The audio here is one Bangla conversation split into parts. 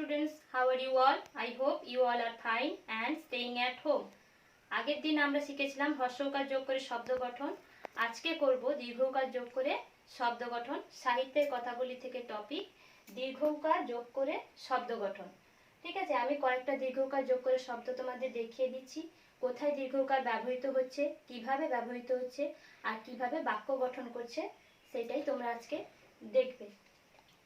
students, how are you all? I hope you all are fine and staying at home. আগের দিন আমরা শিখেছিলাম হ্রস্বকার যোগ করে শব্দ গঠন। আজকে করব দীর্ঘকার যোগ করে শব্দ গঠন। সাহিত্যের কথাগুলি থেকে টপিক দীর্ঘকার যোগ করে শব্দ গঠন। ঠিক আছে, আমি কয়েকটা দীর্ঘকার যোগ করে শব্দ তোমাদের দেখিয়ে দিচ্ছি। কোথায় দীর্ঘকার ব্যবহৃত হচ্ছে, কিভাবে ব্যবহৃত হচ্ছে আর কিভাবে বাক্য গঠন করছে সেটাই তোমরা আজকে দেখবে।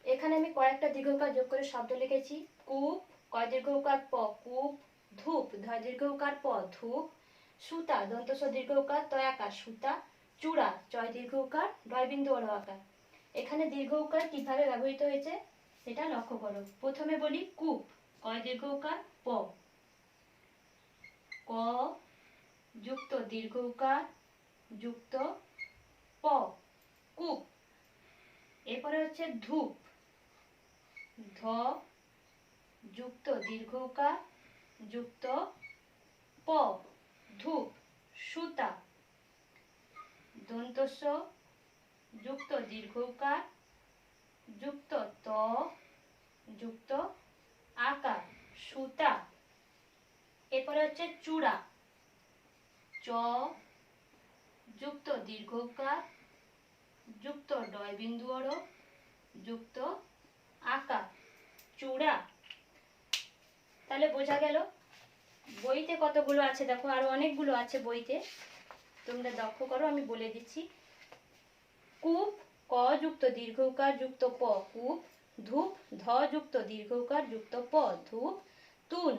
এখানে আমি কয়েকটা দীর্ঘকার যোগ করে শব্দ লিখেছি। কূপ, কয় দীর্ঘকার প, কূপ। ধূপ, ধয় দীর্ঘকার প, ধূপ। সুতা, দন্ত স দীর্ঘকার তয়াকার, সুতা। চূড়া, চয় দীর্ঘকার ডয় বিন্দু অ আকার। এখানে দীর্ঘকার কিভাবে ব্যবহৃত হয়েছে সেটা লক্ষ্য করো। প্রথমে বলি কূপ, কয় দীর্ঘকার প, ক যুক্ত দীর্ঘকার যুক্ত প, কূপ। এরপরে হচ্ছে ধূপ, ধ যুক্ত দীর্ঘকার যুক্ত প, ধূপ। সুতা, দন্ত স যুক্ত দীর্ঘকার যুক্ত ত যুক্ত আকার, সুতা। এরপরে হচ্ছে চূড়া, চ যুক্ত দীর্ঘকার যুক্ত ডয় বিন্দু অ যুক্ত আকার, চূড়া। তাহলে বোঝা গেল বইতে কতগুলো আছে, দেখো আরো অনেকগুলো আছে বইতে, তোমরা লক্ষ্য করো, আমি বলে দিচ্ছি। কূপ, ক যুক্ত দীর্ঘকার যুক্ত প, কূপ। ধূপ, ধ যুক্ত দীর্ঘকার যুক্ত প, ধূপ। তুন,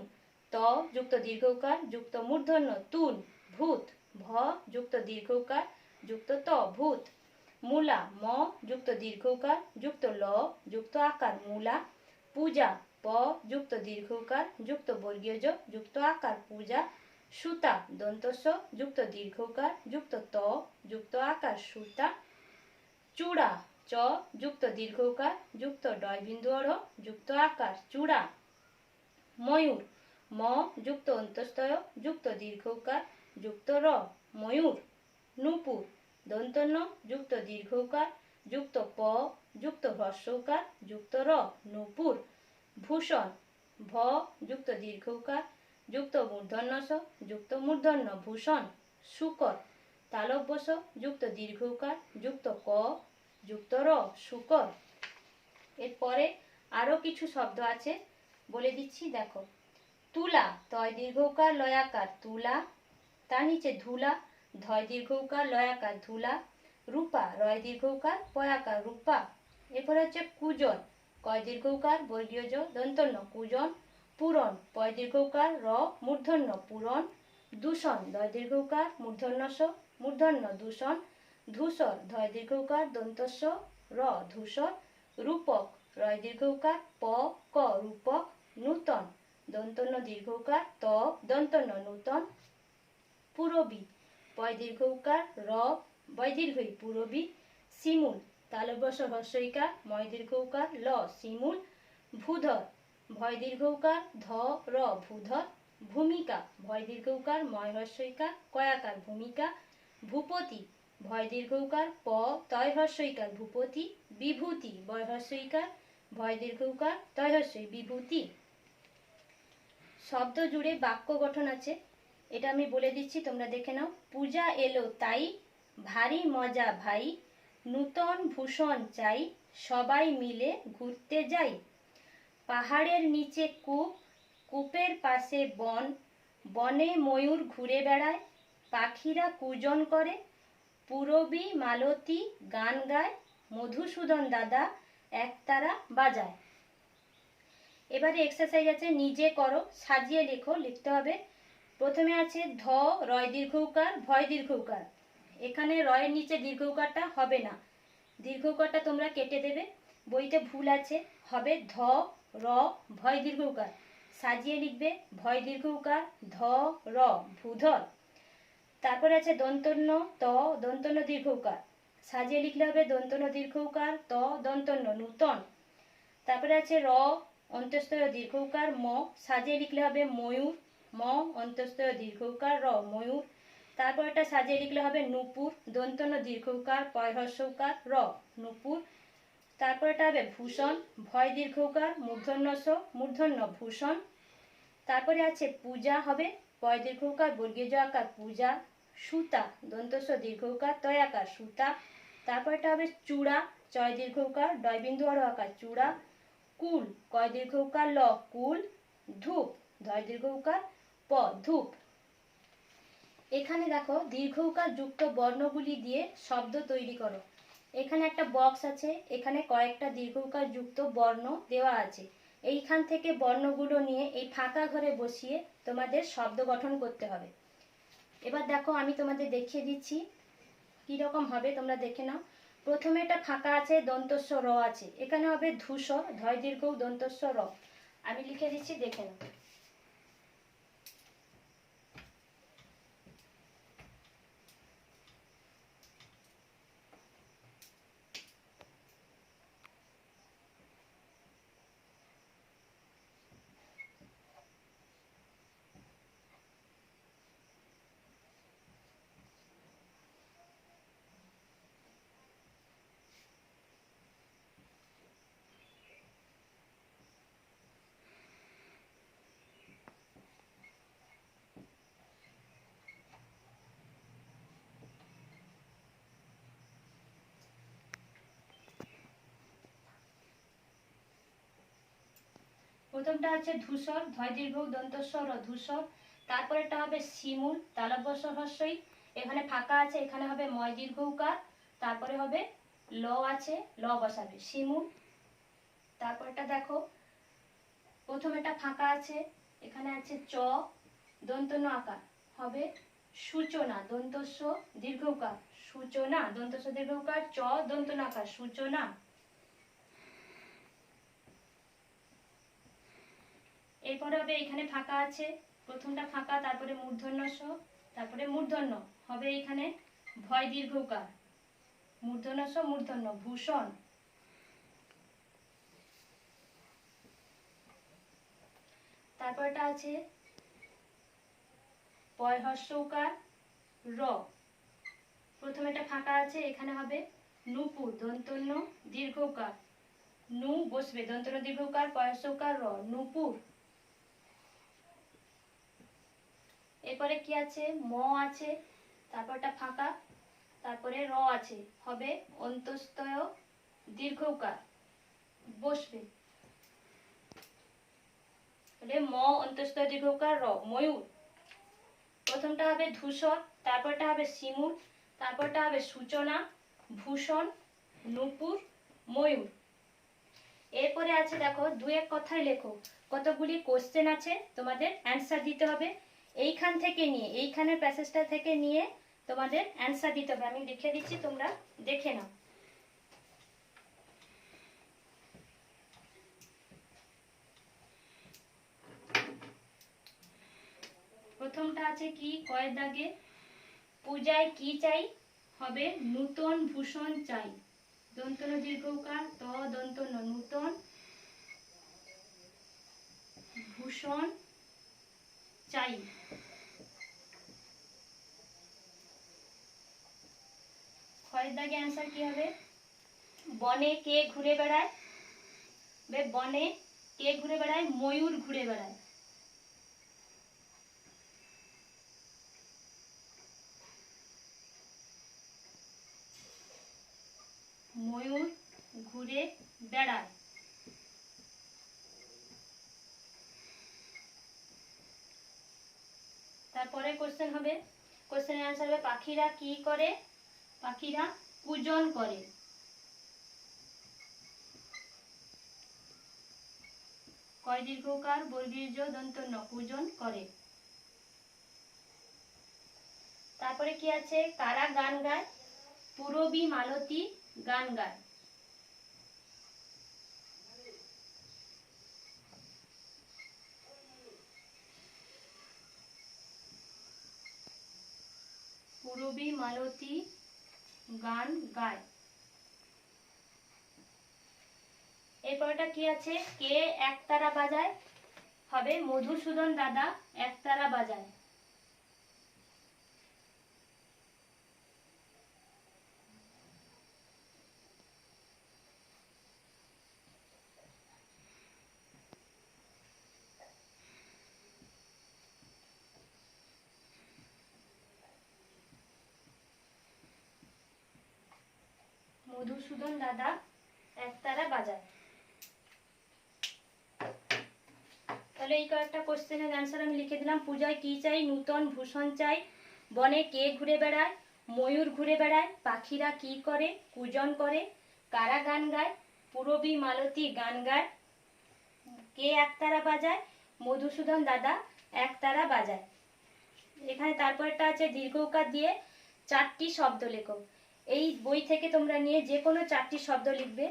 ত যুক্ত দীর্ঘকার যুক্ত মূর্ধন্য তুন, ভূত। ভ যুক্ত দীর্ঘকার যুক্ত ত, ভূত। মূলা, ম যুক্ত দীর্ঘকার যুক্ত ল যুক্ত আকার, মূলা। পূজা, প যুক্ত দীর্ঘকার যুক্ত বর্গীয় জ যুক্ত আকার, পূজা। সুতা, দন্ত স যুক্ত দীর্ঘকার যুক্ত ত যুক্ত আকার, সুতা। চূড়া, চ যুক্ত দীর্ঘকার যুক্ত ডয় বিন্দু অ যুক্ত আকার, চূড়া। ময়ূর, ম যুক্ত অন্তস্তয় যুক্ত দীর্ঘকার যুক্ত র, ময়ূর। নূপুর, দন্ত ন যুক্ত দীর্ঘকার যুক্ত প যুক্ত হ্রস্বকার যুক্ত র, নূপুর। ভূষণ, ভ যুক্ত দীর্ঘকার যুক্ত মূর্ধন্য স যুক্ত মূর্ধন্য, ভূষণ। শূকর, তালব্য স যুক্ত দীর্ঘকার যুক্ত ক যুক্ত র, শূকর। এরপরে আরো কিছু শব্দ আছে, বলে দিচ্ছি, দেখো। তুলা, তয় দীর্ঘকার লয়াকার, তুলা। তার নিচে ধুলা, ধয় দীর্ঘকার লয়াকার, ধুলা। রূপা, রয় দীর্ঘকার পয়াকার, রূপা। এরপরে হচ্ছে কুজন, কয় দীর্ঘকার বর্গীয় জ দন্তন্য, কুজন। পূরণ, পয় দীর্ঘকার র মূর্ধন্য, পূরণ। দূষণ, দয় দীর্ঘকার মূর্ধন্য স মূর্ধন্য, দূষণ। ধূসর, ধয় দীর্ঘকার দন্ত স র, ধূসর। রূপক, রয় দীর্ঘকার প ক, রূপক। নূতন, দন্তন্য দীর্ঘকার ত দন্তন্য, নূতন। পূরবী, পয় দীর্ঘকার র বয় দীর্ঘই, পূরবী। শিমুল, তালব্য স হ্রস্বইকার ময় দীর্ঘকার ল, শিমুল। ভূধর, ভয় দীর্ঘকার ধ র, ভূধর। ভূমিকা, ভয় দীর্ঘকার ময় হ্রস্বইকার কয়াকার, ভূমিকা। ভূপতি, ভয় দীর্ঘকার প তয় হ্রস্বইকার, ভূপতি। বিভূতি, বয় হ্রস্বইকার ভয় দীর্ঘকার তয় হ্রস্বই, বিভূতি। শব্দ জুড়ে বাক্য গঠন আছে, এটা আমি বলে দিচ্ছি, তোমরা দেখে নাও। পূজা এলো তাই, ভারী মজা ভাই, নূতন ভূষণ চাই, সবাই মিলে ঘুরতে যাই। পাহাড়ের নিচে কূপ, কূপের পাশে বন, বনে ময়ূর ঘুরে বেড়ায়, পাখিরা কূজন করে, পূরবী মালতী গান গায়, মধুসূদন দাদা একতারা বাজায়। এবারে এক্সারসাইজ আছে, নিজে করো, সাজিয়ে লেখো, লিখতে হবে। প্রথমে আছে ধ রয় দীর্ঘকার ভয় দীর্ঘকার, এখানে রয়ের নিচে দীর্ঘকারটা হবে না, দীর্ঘকারটা তোমরা কেটে দেবে, বইতে ভুল আছে, হবে ধ র ভয় দীর্ঘকার। সাজিয়ে লিখবে ভয় দীর্ঘকার ধ র, ভূধর। তারপরে আছে দন্তন্য ত দন্তন্য দীর্ঘকার, সাজিয়ে লিখলে হবে দন্তন্য দীর্ঘকার ত দন্তন্য, নূতন। তারপরে আছে র অন্তস্থয় দীর্ঘকার ম, সাজিয়ে লিখলে হবে ময়ূর, ম অন্তস্থয় দীর্ঘকার র, ময়ূর। তারপর এটা সাজিয়ে লিখলে হবে নূপুর, দন্তন্য দীর্ঘকার পয় হ্রস্বকার র, নূপুর। তারপরটা হবে ভূষণ, ভয় দীর্ঘকার, মূর্ধন্য স, মূর্ধন্য ভূষণ। তারপরে আছে পূজা হবে, পয় দীর্ঘকার বর্গীয় জ আকার পূজা। সুতা, দন্তস্ব দীর্ঘকার তয় আকার সুতা। তারপরটা হবে চূড়া, চয় দীর্ঘকার ডয় বিন্দু অর আকার চূড়া। কুল, কয় দীর্ঘকার ল কুল। ধূপ, ধয় দীর্ঘকার প ধূপ। এখানে দেখো দীর্ঘকার যুক্ত বর্ণগুলি দিয়ে শব্দ তৈরি করো। এখানে একটা বক্স আছে, এখানে কয়েকটা দীর্ঘকার যুক্ত বর্ণ দেওয়া আছে। এইখান থেকে বর্ণগুলো নিয়ে এই ফাঁকা ঘরে বসিয়ে তোমাদের শব্দ গঠন করতে হবে। এবার দেখো আমি তোমাদের দেখিয়ে দিচ্ছি কি রকম হবে, তোমরা দেখে নাও। প্রথমে এটা ফাঁকা আছে, দন্তস্ব র আছে, এখানে হবে ধূসর, ধয় দীর্ঘ দন্তস্ব র। আমি লিখে দিচ্ছি, দেখে নাও। প্রথমটা হচ্ছে ধূসর, ধয় দীর্ঘ দন্তস্ব র ধূসর। তারপরেটা হবে শিমুল, তালব্য স হ্রস্বই, এখানে ফাঁকা আছে, এখানে হবে ময় দীর্ঘ উকার। তারপরে হবে ল আছে, ল বসাবে শিমুল। তারপরটা দেখো, প্রথম এটা ফাঁকা আছে, এখানে আছে চ, দন্তন্য আকার হবে সূচনা, দন্তস্ব দীর্ঘ উকার সূচনা, দন্তস্ব দীর্ঘ উকার চ, দন্তন্য আকার সূচনা। এরপরে হবে এখানে ফাঁকা আছে, প্রথমটা ফাঁকা, তারপরে মূর্ধন্য স, তারপরে মূর্ধন্য হবে এখানে ভয় দীর্ঘকার, মূর্ধন্য স মূর্ধন্য ভূষণ। তারপরটা আছে পয় হ্রস্বকার র, প্রথমে এটা ফাঁকা আছে, এখানে হবে নূপুর, দন্তন্য দীর্ঘকার নু বসবে, দন্তন্য দীর্ঘকার পয় হ্রস্বকার র নূপুর। এরপরে কি আছে, ম আছে, তারপরটা ফাঁকা, তারপরে র আছে, হবে অন্তস্তয় দীর্ঘকার বসবে, ম অন্তস্তয় দীর্ঘকার র ময়ূর। প্রথমটা হবে ধূসর, তারপরটা হবে শিমুল, তারপরটা হবে সূচনা, ভূষণ, নূপুর, ময়ূর। এরপরে আছে দেখো, দু এক কথায় লেখো, কতগুলি কোশ্চেন আছে, তোমাদের অ্যান্সার দিতে হবে। এইখান থেকে নিয়ে, এইখানের প্যাসেজটা থেকে নিয়ে তোমাদের অ্যান্সার দিতে হবে। আমি লিখে দিচ্ছি, তোমরা দেখে নাও। প্রথমটা আছে কি, কয়ের দাগে, পূজায় কি চাই, হবে নূতন ভূষণ চাই, দন্তন্য দীর্ঘকার ত দন্তন্য নূতন ভূষণ চাই। ক্ষয়ের দাগে অ্যান্সার কি হবে, বনে কে ঘুরে বেড়ায়, বনে কে ঘুরে বেড়ায়, ময়ূর ঘুরে বেড়ায়। ময়ূর ঘুরে বেড়ায়। তারপরে কোশ্চেন হবে, কোশ্চেনের অ্যান্সার হবে পাখিরা কি করে, পাখিরা পূজন করে। কয় দীর্ঘকার বর্গীয় জ দন্তন্য পূজন করে। তারপরে কি আছে, কারা গান গায়, পূরবী মালতী গান গায়। পূরবী মালতী গান গায়। এরপরটা কি আছে, কে একতারা বাজায়, হবে মধুসূদন দাদা একতারা বাজায়। মধুসূদন দাদা একতারা বাজায়। তাহলে এই কয়েকটা কোশ্চেনের অ্যান্সার আমি লিখে দিলাম। পূজায় কি চাই? নূতন ভূষণ চাই। বনে কে ঘুরে বেড়ায়? ময়ূর ঘুরে বেড়ায়। পাখিরা কি করে? কূজন করে। কারা গান গায়? পূরবী মালতী গান গায়। কে একতারা বাজায়? মধুসূদন দাদা একতারা বাজায়। এখানে তারপরটা আছে দীর্ঘ উকার দিয়ে 4টি শব্দ লেখো। এই বই থেকে তোমরা নিয়ে যে কোনো 4টি শব্দ লিখবে।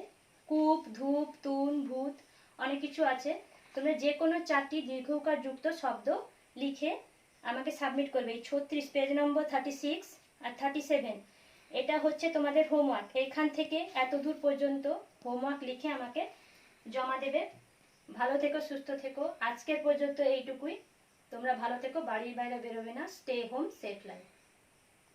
কূপ, ধূপ, তুন, ভূত, অনেক কিছু আছে। তোমরা যে কোনো 4টি দীর্ঘ উকার যুক্ত শব্দ লিখে আমাকে সাবমিট করবে। এই 36 পেজ নম্বর 36 আর 37 এটা হচ্ছে তোমাদের হোমওয়ার্ক। এখান থেকে এত দূর পর্যন্ত হোমওয়ার্ক লিখে আমাকে জমা দেবে। ভালো থেকো, সুস্থ থেকো। আজকের পর্যন্ত এইটুকুই। তোমরা ভালো থেকো, বাড়ির বাইরে বেরোবে না। Stay home, safe life.